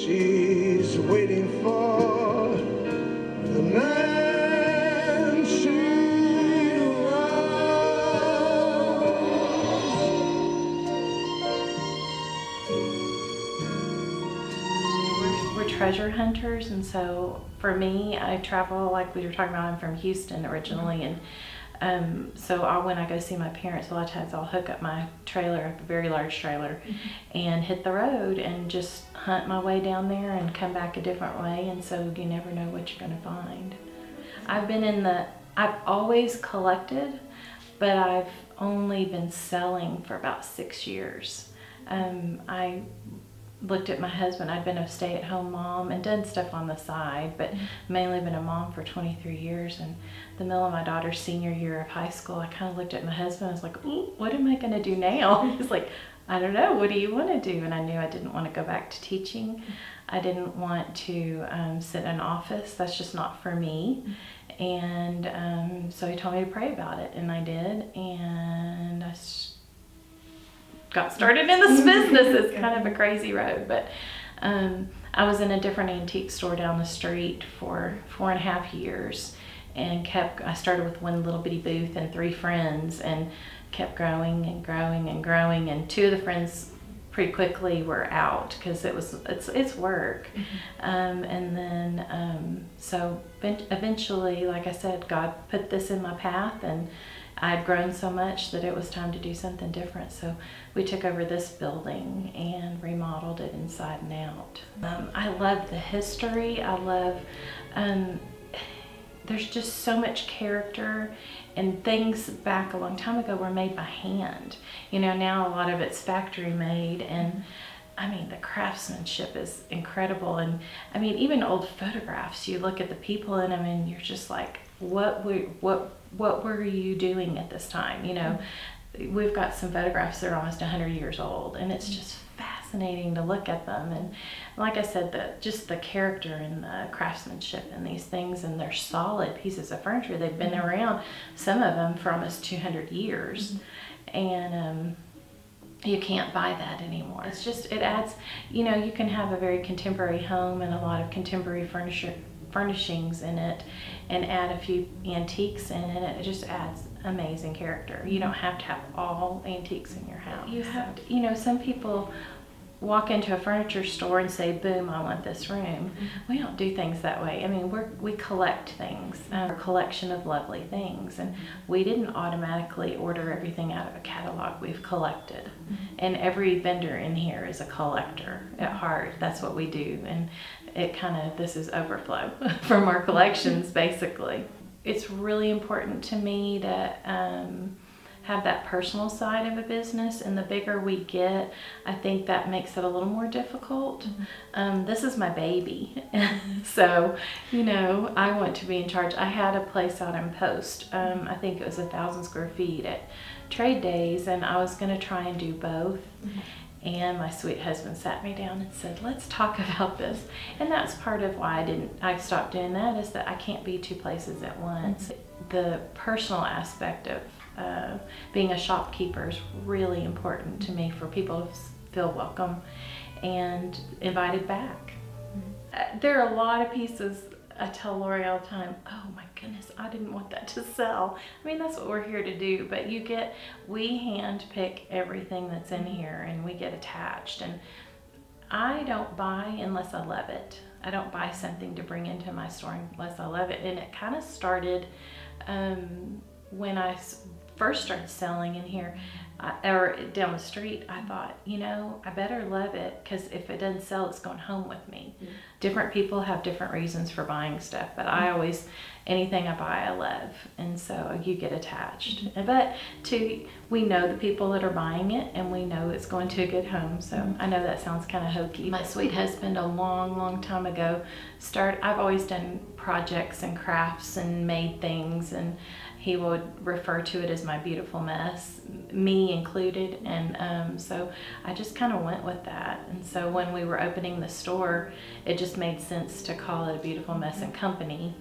She's waiting for the man she loves. We're treasure hunters, and so for me, I travel, like we were talking about, I'm from Houston originally, and so when I go see my parents, a lot of times I'll hook up my trailer, a very large trailer, and hit the road and just hunt my way down there and come back a different way, and so you never know what you're going to find. I've always collected, but I've only been selling for about 6 years. I looked at my husband. I'd been a stay-at-home mom and done stuff on the side, but mainly been a mom for 23 years. And the middle of my daughter's senior year of high school, I kind of looked at my husband. I was like, ooh, what am I going to do now? He's like, I don't know. What do you want to do? And I knew I didn't want to go back to teaching. I didn't want to sit in an office. That's just not for me. And so he told me to pray about it, and I did. And I got started in this business. It's kind of a crazy road, but I was in a different antique store down the street for 4.5 years, and I started with one little bitty booth and 3 friends, and kept growing and growing and growing, and 2 of the friends pretty quickly were out because it's work. And then so eventually, like I said, God put this in my path, and I'd grown so much that it was time to do something different. So we took over this building and remodeled it inside and out. I love the history. I love, there's just so much character, and things back a long time ago were made by hand. Now a lot of it's factory made, and I mean, the craftsmanship is incredible. And I mean, even old photographs, you look at the people in them and you're just like, what were you doing at this time? We've got some photographs that are almost 100 years old, and it's just fascinating to look at them. And like I said, just the character and the craftsmanship in these things, and they're solid pieces of furniture. They've been around, some of them, for almost 200 years. And you can't buy that anymore. It adds, you can have a very contemporary home and a lot of contemporary furnishings in it, and add a few antiques in it. It just adds amazing character. You don't have to have all antiques in your house. You have to, some people walk into a furniture store and say, boom, I want this room. We don't do things that way. I mean, we collect things, a collection of lovely things, and we didn't automatically order everything out of a catalog. We've collected, and every vendor in here is a collector at heart. That's what we do, and this is overflow from our collections, basically. It's really important to me to have that personal side of a business, and the bigger we get, I think that makes it a little more difficult. This is my baby, so I want to be in charge. I had a place out in Post. I think it was 1,000 square feet at trade days, and I was going to try and do both. And my sweet husband sat me down and said, let's talk about this. And that's part of why I stopped doing that, is that I can't be 2 places at once. The personal aspect of being a shopkeeper is really important to me, for people to feel welcome and invited back. There are a lot of pieces. I tell Lori all the time, oh my goodness, I didn't want that to sell. I mean, that's what we're here to do, but we hand pick everything that's in here, and we get attached. And I don't buy unless I love it. I don't buy something to bring into my store unless I love it. And it kind of started when I first started selling in here, or down the street. I thought, I better love it, because if it doesn't sell, it's going home with me. Different people have different reasons for buying stuff, but anything I buy, I love, and so you get attached. But we know the people that are buying it, and we know it's going to a good home. So I know that sounds kind of hokey. My sweet husband, a long, long time ago, I've always done projects and crafts and made things, and he would refer to it as my beautiful mess, me included. And so I just kind of went with that. And so when we were opening the store, it just made sense to call it a Beautiful Mess and Company.